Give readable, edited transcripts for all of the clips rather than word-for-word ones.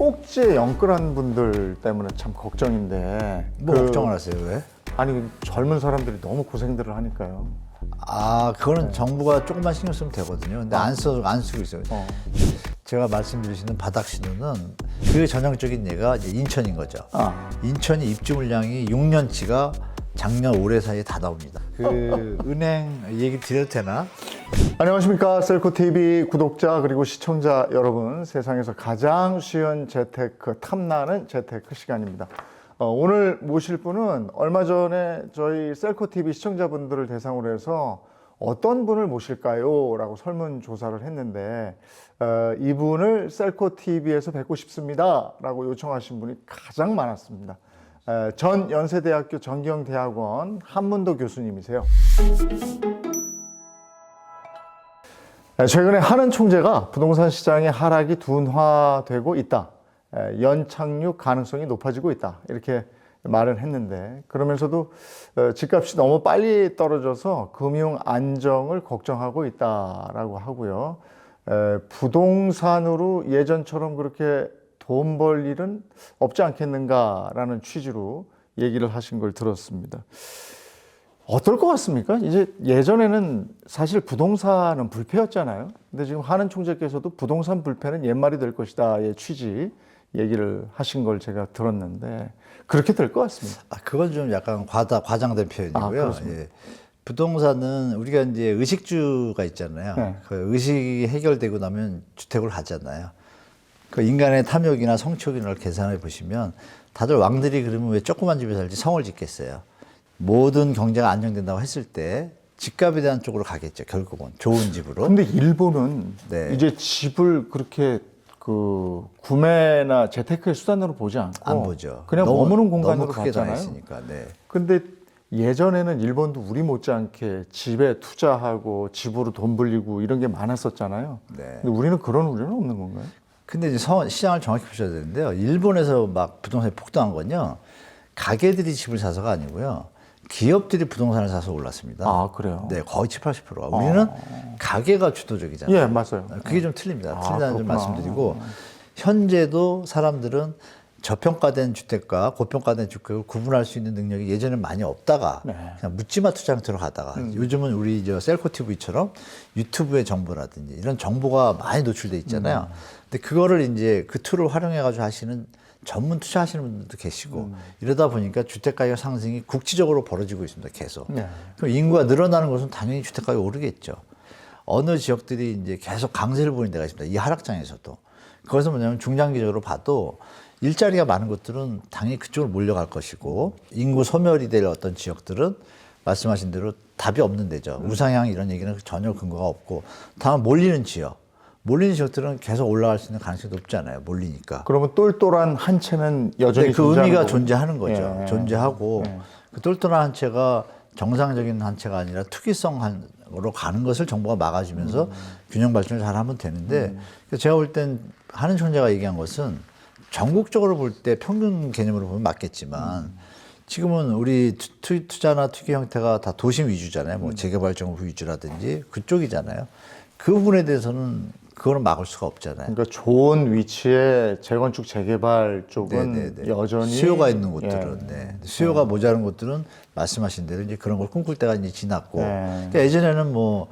꼭지에 영끌한 분들 때문에 참 걱정인데. 뭐 걱정을 하세요, 왜? 아니, 젊은 사람들이 너무 고생들을 하니까요. 그거는 정부가 조금만 신경 쓰면 되거든요. 근데 안 쓰고 있어요. 제가 말씀드리시는 바닥 신호는 그 전형적인 예가 이제 인천인 거죠. 인천이 입주 물량이 6년치가 작년 올해 사이에 다 나옵니다. 그 은행 얘기 드려도 되나? 안녕하십니까. 셀코TV 구독자 그리고 시청자 여러분. 세상에서 가장 쉬운 재테크, 탐나는 재테크 시간입니다. 오늘 모실 분은 얼마 전에 저희 셀코TV 시청자분들을 대상으로 해서 어떤 분을 모실까요? 라고 설문조사를 했는데 이분을 셀코TV에서 뵙고 싶습니다. 라고 요청하신 분이 가장 많았습니다. 전 연세대학교 전경대학원 한문도 교수님이세요. 최근에 하는 총재가 부동산 시장의 하락이 둔화되고 있다. 연착륙 가능성이 높아지고 있다. 이렇게 말을 했는데, 그러면서도 집값이 너무 빨리 떨어져서 금융 안정을 걱정하고 있다라고 하고요. 부동산으로 예전처럼 그렇게 돈 벌 일은 없지 않겠는가라는 취지로 얘기를 하신 걸 들었습니다. 어떨 것 같습니까? 이제 예전에는 사실 부동산은 불패였잖아요. 근데 지금 하는 총재께서도 부동산 불패는 옛말이 될 것이다의 취지 얘기를 하신 걸 제가 들었는데 그렇게 될 것 같습니다. 그건 좀 약간 과장된 표현이고요. 예. 부동산은 우리가 이제 의식주가 있잖아요. 네. 그 의식이 해결되고 나면 주택을 하잖아요. 그 인간의 탐욕이나 성취욕이나 계산해 보시면 다들 왕들이 그러면 왜 조그만 집에 살지 성을 짓겠어요. 모든 경제가 안정된다고 했을 때 집값에 대한 쪽으로 가겠죠. 결국은 좋은 집으로. 근데 일본은 네. 이제 집을 그렇게 그 구매나 재테크의 수단으로 보지 않고 안 보죠. 그냥 머무는 공간으로 너무 크게 봤잖아요. 있으니까. 네. 근데 예전에는 일본도 우리 못지않게 집에 투자하고 집으로 돈 불리고 이런 게 많았었잖아요. 네. 근데 우리는 그런 우려는 없는 건가요? 근데 이제 시장을 정확히 보셔야 되는데요. 일본에서 막 부동산이 폭등한 건요. 가게들이 집을 사서가 아니고요. 기업들이 부동산을 사서 올랐습니다. 그래요? 네, 거의 70, 80%가. 우리는 가게가 주도적이잖아요. 예, 맞아요. 그게 좀 틀립니다. 틀리다는 좀 그렇구나. 말씀드리고, 현재도 사람들은 저평가된 주택과 고평가된 주택을 구분할 수 있는 능력이 예전에 많이 없다가 그냥 묻지마 투자 형태로 가다가 요즘은 우리 셀코TV처럼 유튜브의 정보라든지 이런 정보가 많이 노출돼 있잖아요. 근데 그거를 이제 그 툴을 활용해가지고 하시는 전문 투자하시는 분들도 계시고 이러다 보니까 주택가격 상승이 국지적으로 벌어지고 있습니다. 계속. 그럼 인구가 늘어나는 것은 당연히 주택가격이 오르겠죠. 어느 지역들이 이제 계속 강세를 보이는 데가 있습니다. 이 하락장에서도. 그것은 뭐냐면 중장기적으로 봐도 일자리가 많은 곳들은 당연히 그쪽으로 몰려갈 것이고 인구 소멸이 될 어떤 지역들은 말씀하신 대로 답이 없는 데죠. 우상향 이런 얘기는 전혀 근거가 없고 다만 몰리는 지역들은 계속 올라갈 수 있는 가능성이 높잖아요. 몰리니까. 그러면 똘똘한 한 채는 여전히 그 의미가 거군요. 존재하는 거죠. 예. 존재하고 그 똘똘한 한 채가 정상적인 한 채가 아니라 투기성으로 가는 것을 정부가 막아주면서 균형 발전을 잘 하면 되는데 제가 볼 땐 하는 총재가 얘기한 것은 전국적으로 볼 때 평균 개념으로 보면 맞겠지만 지금은 우리 투자나 투기 형태가 다 도심 위주잖아요. 뭐 재개발 정부 위주라든지 그쪽이잖아요. 그 부분에 대해서는 그거는 막을 수가 없잖아요. 그러니까 좋은 위치에 재건축 재개발 쪽은 여전히 수요가 있는 곳들은 수요가 모자른 곳들은 말씀하신 대로 이제 그런 걸 꿈꿀 때가 이제 지났고 그러니까 예전에는 뭐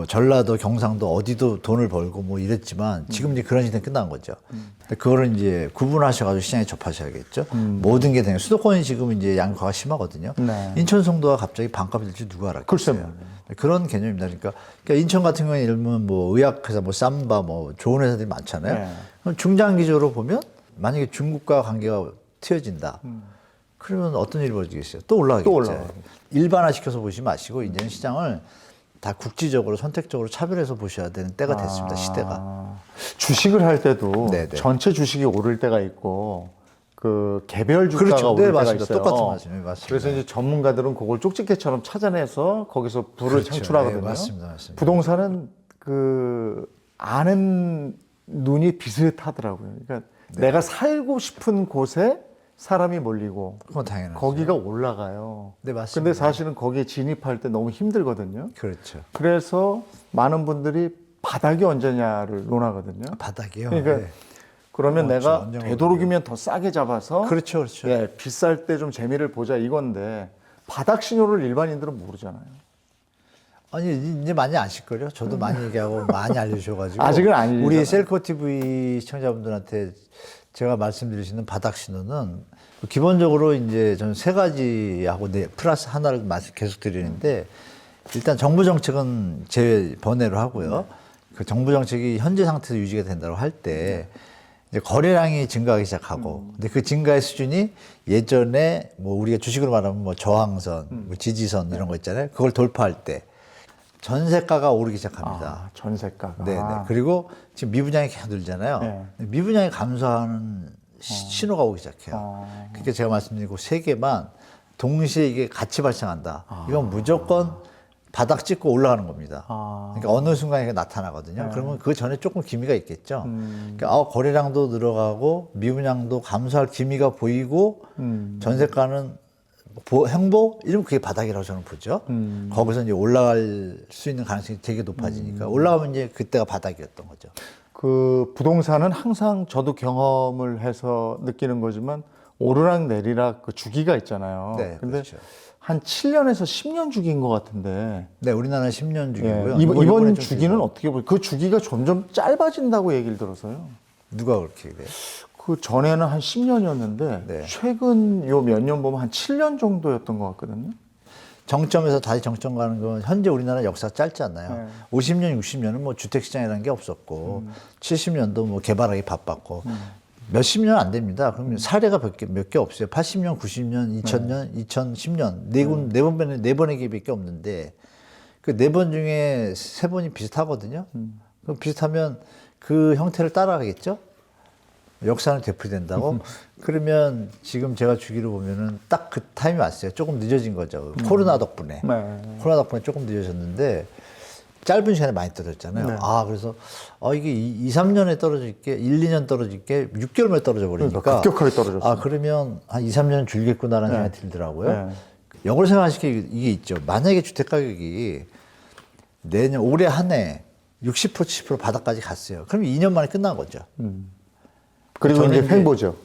전라도 경상도 어디도 돈을 벌고 뭐 이랬지만 지금 이제 그런 시대는 끝난 거죠. 근데 그거를 이제 구분하셔가지고 시장에 접하셔야겠죠. 모든 게 되는 수도권이 지금 이제 양극화가 심하거든요. 인천 송도가 갑자기 반값이 될지 누가 알았겠어요. 그런 개념입니다. 그러니까 인천 같은 경우에 예를 들면 뭐 의약회사, 뭐 삼바, 뭐 좋은 회사들이 많잖아요. 그럼 중장기적으로 보면 만약에 중국과 관계가 트여진다. 그러면 어떤 일이 벌어지겠어요? 또 올라가겠죠. 일반화시켜서 보시지 마시고 이제는 시장을 다 국지적으로 선택적으로 차별해서 보셔야 되는 때가 됐습니다. 시대가. 주식을 할 때도 네네. 전체 주식이 오를 때가 있고 그 개별 주가가 그렇죠. 오를 때가 맞습니다. 있어요. 똑같은 말씀이에요. 맞습니다. 그래서 이제 전문가들은 그걸 쪽집게처럼 찾아내서 거기서 부를 그렇죠. 창출하거든요. 맞습니다. 부동산은 그 아는 눈이 비슷하더라고요. 그러니까 내가 살고 싶은 곳에 사람이 몰리고 그건 당연하죠. 거기가 올라가요. 네, 맞습니다. 근데 사실은 거기에 진입할 때 너무 힘들거든요. 그렇죠. 그래서 많은 분들이 바닥이 언제냐를 논하거든요. 바닥이요. 그러니까 그러면 그렇죠. 내가 언젠가 되도록이면 더 싸게 잡아서 그렇죠, 그렇죠. 예, 비쌀 때 좀 재미를 보자 이건데 바닥 신호를 일반인들은 모르잖아요. 아니 이제 많이 아실걸요? 저도 많이 얘기하고 많이 알려주셔가지고 아직은 아니잖아요. 우리 셀코 TV 시청자분들한테 제가 말씀드릴 수 있는 바닥 신호는 기본적으로 이제 저는 세 가지하고 플러스 하나를 계속 드리는데 일단 정부 정책은 제 번외로 하고요. 그 정부 정책이 현재 상태에서 유지가 된다고 할 때 이제 거래량이 증가하기 시작하고 근데 그 증가의 수준이 예전에 뭐 우리가 주식으로 말하면 뭐 저항선, 뭐 지지선 이런 거 있잖아요. 그걸 돌파할 때 전세가가 오르기 시작합니다. 아, 전세가가. 네네. 그리고 지금 미분양이 계속 늘잖아요. 네. 미분양이 감소하는 신호가 오기 시작해요. 그러니까 제가 말씀드린 그 세 개만 동시에 이게 같이 발생한다. 이건 무조건 바닥 찍고 올라가는 겁니다. 그러니까 어느 순간에 이게 나타나거든요. 그러면 그 전에 조금 기미가 있겠죠. 그러니까 거래량도 늘어가고 미분양도 감소할 기미가 보이고 전세가는 행보? 이러면 그게 바닥이라고 저는 보죠. 거기서 이제 올라갈 수 있는 가능성이 되게 높아지니까 올라가면 이제 그때가 바닥이었던 거죠. 그 부동산은 항상 저도 경험을 해서 느끼는 거지만 오르락 내리락 그 주기가 있잖아요. 네, 근데 그렇죠. 한 7년에서 10년 주기인 것 같은데 네, 우리나라는 10년 주기고요. 예, 이번 이번에 좀 주기는 길죠. 어떻게 보세요? 그 주기가 점점 짧아진다고 얘기를 들어서요. 누가 그렇게 그래요? 그 전에는 한 10년이었는데 네. 최근 요 몇 년 보면 한 7년 정도였던 것 같거든요. 정점에서 다시 정점 가는 건 현재 우리나라 역사가 짧지 않나요? 네. 50년, 60년은 뭐 주택시장이라는 게 없었고 70년도 뭐 개발하기 바빴고 몇십 년 안 됩니다. 그러면 사례가 몇 개 없어요. 80년, 90년, 2000년, 2010년 네 번의 기회밖에 없는데 그 네 번 중에 세 번이 비슷하거든요. 그럼 비슷하면 그 형태를 따라가겠죠? 역사는 되풀이된다고? 그러면 지금 제가 주기로 보면은 딱 그 타임이 왔어요. 조금 늦어진 거죠. 코로나 덕분에. 네. 코로나 덕분에 조금 늦어졌는데 짧은 시간에 많이 떨어졌잖아요. 네. 그래서 이게 2, 3년에 떨어질 게 1, 2년 떨어질 게 6개월 만에 떨어져 버리니까. 그러니까 급격하게 떨어졌어요. 그러면 한 2, 3년 줄겠구나라는 생각이 들더라고요. 네. 역으로 생각하시기에 이게 있죠. 만약에 주택 가격이 올해 한 해 60%, 70% 바닥까지 갔어요. 그럼 2년 만에 끝난 거죠. 그리고 저는 이제 이제 횡보죠.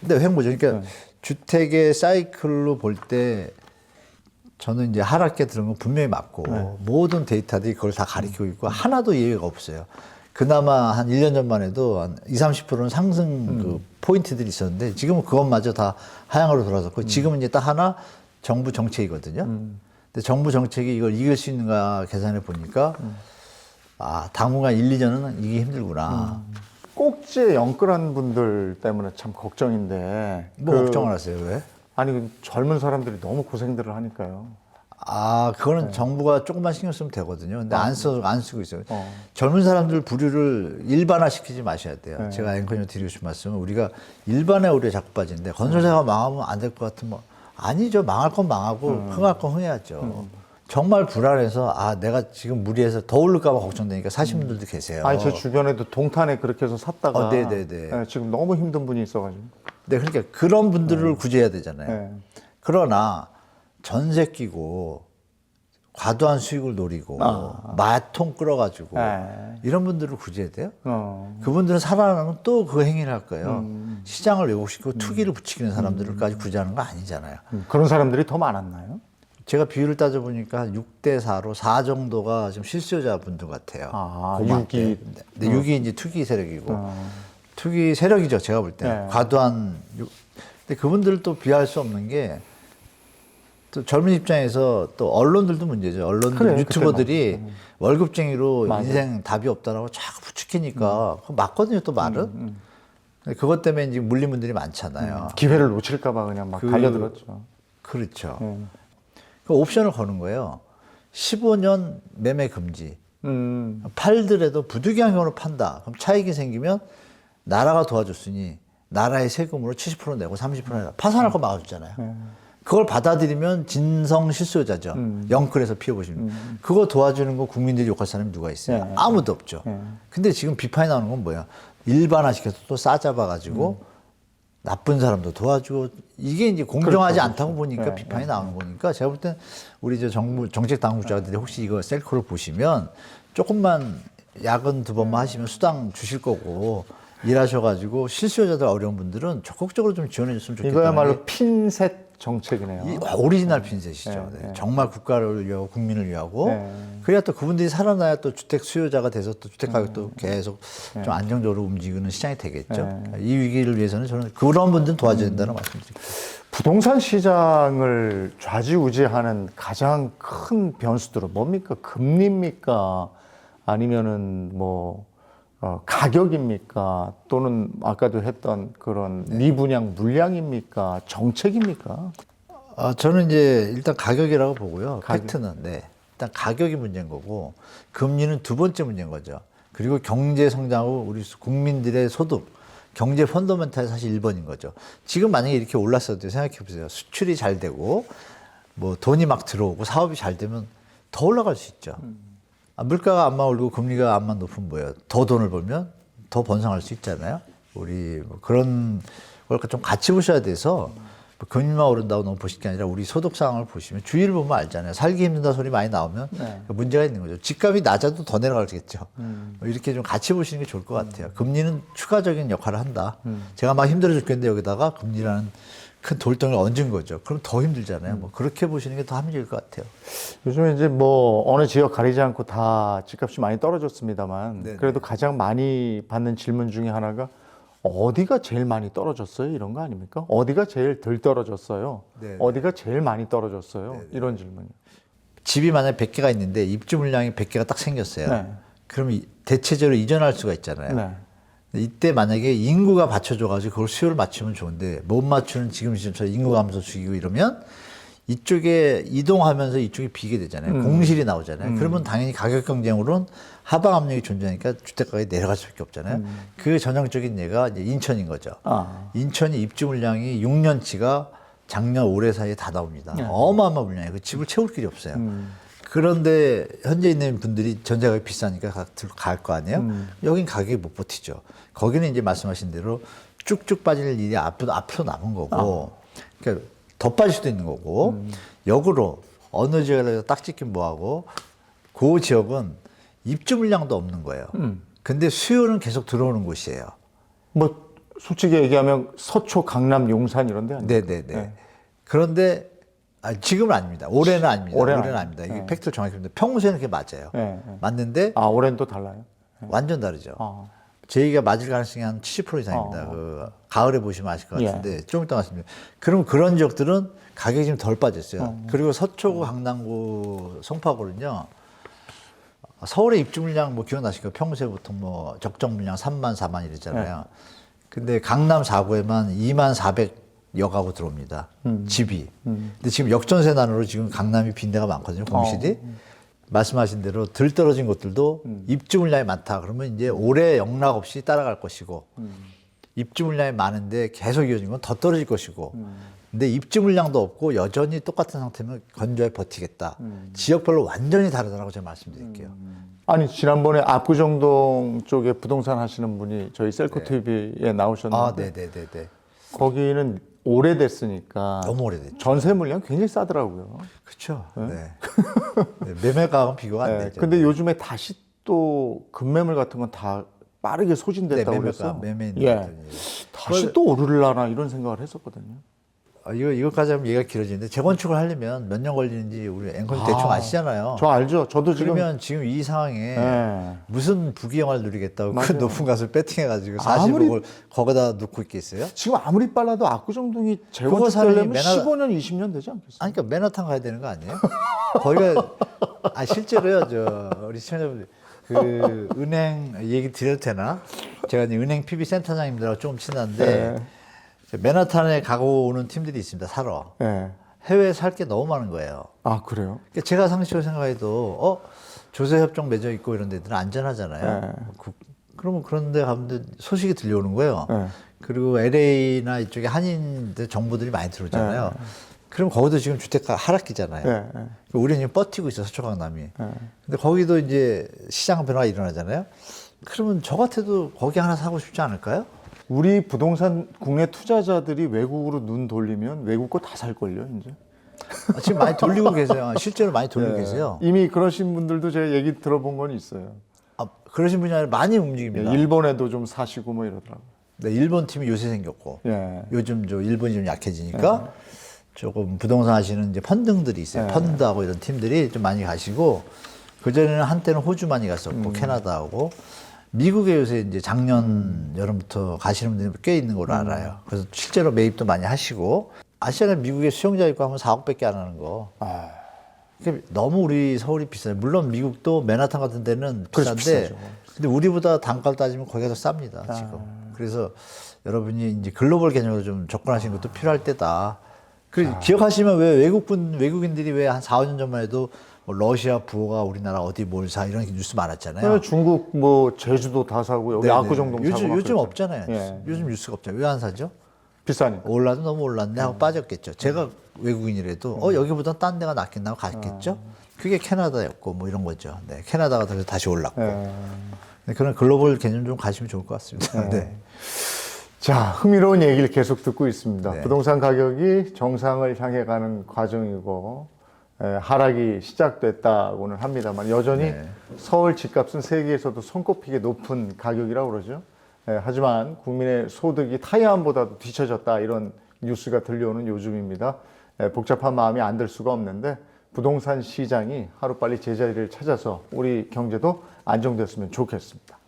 근데 횡보죠. 그러니까 주택의 사이클로 볼 때 저는 이제 하락기에 들은 건 분명히 맞고 모든 데이터들이 그걸 다 가리키고 있고 하나도 예외가 없어요. 그나마 한 1년 전만 해도 한 20, 30%는 상승 그 포인트들이 있었는데 지금은 그것마저 다 하향으로 돌아섰고 지금은 이제 딱 하나 정부 정책이거든요. 근데 정부 정책이 이걸 이길 수 있는가 계산해 보니까 당분간 1, 2년은 이기 힘들구나. 꼭지에 영끌한 분들 때문에 참 걱정인데. 뭐 걱정을 하세요, 왜? 아니, 그 젊은 사람들이 너무 고생들을 하니까요. 그거는 정부가 조금만 신경 쓰면 되거든요. 근데 안 쓰고 있어요. 젊은 사람들 부류를 일반화시키지 마셔야 돼요. 제가 앵커님 드리고 싶은 말씀은 우리가 일반의 오류에 자꾸 빠지는데 건설사가 망하면 안 될 것 같으면 아니죠. 망할 건 망하고 흥할 건 흥해야죠. 정말 불안해서 내가 지금 무리해서 더 오를까 봐 걱정되니까 사신 분들도 계세요. 아니, 제 주변에도 동탄에 그렇게 해서 샀다가 네네네. 지금 너무 힘든 분이 있어가지고. 네, 그러니까 그런 분들을 구제해야 되잖아요. 네. 그러나 전세 끼고 과도한 수익을 노리고 마통 끌어가지고 이런 분들을 구제해야 돼요. 그분들은 살아나면 또 그 행위를 할 거예요. 시장을 왜곡시키고 투기를 부추기는 사람들까지 구제하는 거 아니잖아요. 그런 사람들이 더 많았나요? 제가 비율을 따져보니까 6대 4로 4 정도가 지금 실수요자분들 같아요. 6이. 네, 6이 이제 투기 세력이고 투기 세력이죠. 제가 볼 때. 네. 과도한. 근데 그분들을 또 비할 수 없는 게 또 젊은 입장에서 또 언론들도 문제죠. 언론들, 유튜버들이 월급쟁이로 인생 답이 없다라고 자꾸 부추기니까 그거 맞거든요. 또 말은. 그것 때문에 이제 물린 분들이 많잖아요. 기회를 놓칠까봐 그냥 막 달려들었죠. 그렇죠. 그 옵션을 거는 거예요. 15년 매매 금지. 팔더라도 부득이한경우로 판다. 그럼 차익이 생기면 나라가 도와줬으니 나라의 세금으로 70% 내고 30% 내고 파산할 거 막아줬잖아요. 그걸 받아들이면 진성 실수요자죠. 영끌에서 피해보시면. 그거 도와주는 거 국민들이 욕할 사람이 누가 있어요? 아무도 없죠. 근데 지금 비판이 나오는 건 뭐야? 일반화시켜서 또 싸잡아가지고 나쁜 사람도 도와주고 이게 이제 공정하지 않다고 보니까 비판이 나오는 거니까 제가 볼 땐 우리 정부 정책 당국자들이 혹시 이거 셀코를 보시면 조금만 야근 2번만 하시면 수당 주실 거고 일하셔가지고 실수요자들 어려운 분들은 적극적으로 좀 지원해줬으면 좋겠다. 이거야말로 핀셋 정책이네요. 이 오리지널 핀셋이죠. 네. 정말 국가를 위하고 국민을 위하고 네. 그래야 또 그분들이 살아나야 또 주택 수요자가 돼서 또 주택 가격도 계속 좀 안정적으로 움직이는 시장이 되겠죠. 이 위기를 위해서는 저는 그런 분들은 도와줘야 된다는 말씀드립니다. 부동산 시장을 좌지우지하는 가장 큰 변수들은 뭡니까? 금리입니까? 아니면은 뭐 가격입니까? 또는 아까도 했던 그런 미분양 물량입니까? 정책입니까? 저는 이제 일단 가격이라고 보고요. 가격. 팩트는 네. 일단 가격이 문제인 거고 금리는 두 번째 문제인 거죠. 그리고 경제 성장하고 우리 국민들의 소득, 경제 펀더멘탈이 사실 1번인 거죠. 지금 만약에 이렇게 올랐어도 생각해 보세요. 수출이 잘 되고 뭐 돈이 막 들어오고 사업이 잘 되면 더 올라갈 수 있죠. 물가가 안만 오르고 금리가 안만 높으면 뭐예요? 더 돈을 벌면 더 번성할 수 있잖아요. 우리 뭐 그런 걸 좀 같이 보셔야 돼서 뭐 금리만 오른다고 너무 보실 게 아니라 우리 소득 상황을 보시면 주위를 보면 알잖아요. 살기 힘든다 소리 많이 나오면 문제가 있는 거죠. 집값이 낮아도 더 내려가겠죠. 뭐 이렇게 좀 같이 보시는 게 좋을 것 같아요. 금리는 추가적인 역할을 한다. 제가 막 힘들어 죽겠는데 여기다가 금리라는 큰 돌덩이를 얹은 거죠. 그럼 더 힘들잖아요. 뭐 그렇게 보시는 게 더 합리적일 것 같아요. 요즘에 이제 뭐 어느 지역 가리지 않고 다 집값이 많이 떨어졌습니다만 네네. 그래도 가장 많이 받는 질문 중에 하나가 어디가 제일 많이 떨어졌어요? 이런 거 아닙니까? 어디가 제일 덜 떨어졌어요? 네네. 어디가 제일 많이 떨어졌어요? 이런 질문이요. 집이 만약에 100개가 있는데 입주 물량이 100개가 딱 생겼어요. 네. 그럼 대체적으로 이전할 수가 있잖아요. 네. 이때 만약에 인구가 받쳐줘가지고 그걸 수요를 맞추면 좋은데 못 맞추는 지금 시점처럼 인구 감소 죽이고 이러면 이쪽에 이동하면서 이쪽이 비게 되잖아요. 공실이 나오잖아요. 그러면 당연히 가격 경쟁으로는 하방 압력이 존재하니까 주택 가격이 내려갈 수밖에 없잖아요. 그 전형적인 예가 이제 인천인 거죠. 인천이 입주 물량이 6년치가 작년 올해 사이에 다 나옵니다. 어마어마한 물량이에요. 그 집을 채울 길이 없어요. 그런데 현재 있는 분들이 전세가격이 비싸니까 갈 거 아니에요? 여긴 가격이 못 버티죠. 거기는 이제 말씀하신 대로 쭉쭉 빠질 일이 앞으로 남은 거고, 그러니까 더 빠질 수도 있는 거고, 역으로 어느 지역에서 딱 찍긴 뭐하고, 그 지역은 입주 물량도 없는 거예요. 근데 수요는 계속 들어오는 곳이에요. 뭐 솔직히 얘기하면 서초, 강남, 용산 이런 데 아니에요? 네네네. 네. 그런데 지금은 아닙니다. 올해는 아닙니다. 올해는 아닙니다. 이게 네. 팩트를 정확히 보는데 평소에는 그게 맞아요. 네, 네. 맞는데 올해는 또 달라요? 완전 다르죠. 아. 제 얘기가 맞을 가능성이 한 70% 이상입니다. 그 가을에 보시면 아실 것 같은데 좀 이따 말씀드릴게요. 그럼 그런 지역들은 가격이 좀 덜 빠졌어요. 그리고 서초구, 강남구, 송파구는요. 서울의 입주 물량 뭐 기억나실 거예요. 평소에 보통 뭐 적정 물량 3만, 4만 이랬잖아요. 근데 강남 4구에만 2만 400여 가구 들어옵니다. 집이. 근데 지금 역전세난으로 지금 강남이 빈 데가 많거든요. 공실이. 말씀하신 대로 들 떨어진 것들도 입주 물량이 많다. 그러면 이제 올해 영락 없이 따라갈 것이고 입주 물량이 많은데 계속 이어진 건 더 떨어질 것이고 근데 입주 물량도 없고 여전히 똑같은 상태면 건조해 버티겠다. 지역별로 완전히 다르다고 제가 말씀드릴게요. 아니 지난번에 압구정동 쪽에 부동산 하시는 분이 저희 셀코 TV에 나오셨는데 네네네네. 거기는 오래됐으니까 너무 오래됐죠. 전세 물량 굉장히 싸더라고요. 그렇죠. 네. 네, 매매가하고 비교가 안 네, 되죠. 근데 요즘에 다시 또 급매물 같은 건 다 빠르게 소진됐다고 네, 그래서 매매 다시 또 오르려나 이런 생각을 했었거든요. 이거까지 하면 얘기가 길어지는데 재건축을 하려면 몇 년 걸리는지 우리 앵커님 대충 아시잖아요. 저 알죠. 저도 지금 그러면 지금 이 상황에 네. 무슨 부귀영화를 누리겠다고 그 맞아요. 높은 값을 배팅해가지고 아무리- 40억을 거기다 놓고 있겠어요? 지금 아무리 빨라도 압구정동이 그거 재건축되려면 사람이 15년, 20년 되지 않겠어요? 아니, 그러니까 맨하탄 가야 되는 거 아니에요? 거기가, 실제로요, 우리 시청자분들, 그, 은행 얘기 드려도 되나? 제가 이제 은행 PB 센터장님들하고 조금 친한데, 맨하탄에 가고 오는 팀들이 있습니다, 사러. 네. 해외에 살 게 너무 많은 거예요. 아 그래요? 그러니까 제가 상식적으로 생각해도, 조세협정 맺어 있고 이런 데들은 안전하잖아요. 네. 그러면 그런 데 가면 소식이 들려오는 거예요. 네. 그리고 LA나 이쪽에 한인들 정보들이 많이 들어오잖아요. 그럼 거기도 지금 주택가 하락기잖아요. 네. 우리는 지금 버티고 있어, 서초강남이. 근데 거기도 이제 시장 변화가 일어나잖아요. 그러면 저 같아도 거기 하나 사고 싶지 않을까요? 우리 부동산 국내 투자자들이 외국으로 눈 돌리면 외국 거 다 살걸요, 이제. 지금 많이 돌리고 계세요. 실제로 많이 돌리고 계세요. 이미 그러신 분들도 제가 얘기 들어본 건 있어요. 그러신 분이 아니라 많이 움직입니다. 일본에도 좀 사시고 뭐 이러더라고요. 네, 일본 팀이 요새 생겼고 예. 요즘 저 일본이 좀 약해지니까 조금 부동산 하시는 이제 펀딩들이 있어요. 펀드하고 이런 팀들이 좀 많이 가시고 그전에는 한때는 호주 많이 갔었고 캐나다하고 미국에 요새 이제 작년 여름부터 가시는 분들이 꽤 있는 걸로 알아요. 그래서 실제로 매입도 많이 하시고 아시아나 미국에 수영자 있고 하면 4억밖에 안 하는 거. 그러니까 너무 우리 서울이 비싸요. 물론 미국도 맨하탄 같은 데는 그렇죠, 비싼데 비싸죠. 근데 우리보다 단가를 따지면 거기가 더 쌉니다 지금. 그래서 여러분이 이제 글로벌 개념으로 좀 접근하시는 것도 필요할 때다. 그 기억하시면 왜 외국인들이 왜 한 4, 5년 전만 해도 뭐 러시아 부호가 우리나라 어디 뭘 사 이런 뉴스 많았잖아요. 중국 뭐 제주도 다 사고 여기 네네. 압구정동 사고 막 요즘 그랬잖아요. 없잖아요. 예. 요즘 뉴스가 없잖아요. 왜 안 사죠? 비싸니까. 올라도 너무 올랐네 하고 빠졌겠죠. 제가 외국인이라도 여기보다 딴 데가 낫겠나 하고 갔겠죠. 그게 캐나다였고 뭐 이런 거죠. 네, 캐나다가 다시 올랐고. 예. 네, 그런 글로벌 개념 좀 가시면 좋을 것 같습니다. 네. 자, 흥미로운 얘기를 계속 듣고 있습니다. 네. 부동산 가격이 정상을 향해 가는 과정이고 하락이 시작됐다고는 합니다만 여전히 네. 서울 집값은 세계에서도 손꼽히게 높은 가격이라고 그러죠. 하지만 국민의 소득이 타이완보다도 뒤처졌다 이런 뉴스가 들려오는 요즘입니다. 복잡한 마음이 안 들 수가 없는데 부동산 시장이 하루빨리 제자리를 찾아서 우리 경제도 안정됐으면 좋겠습니다.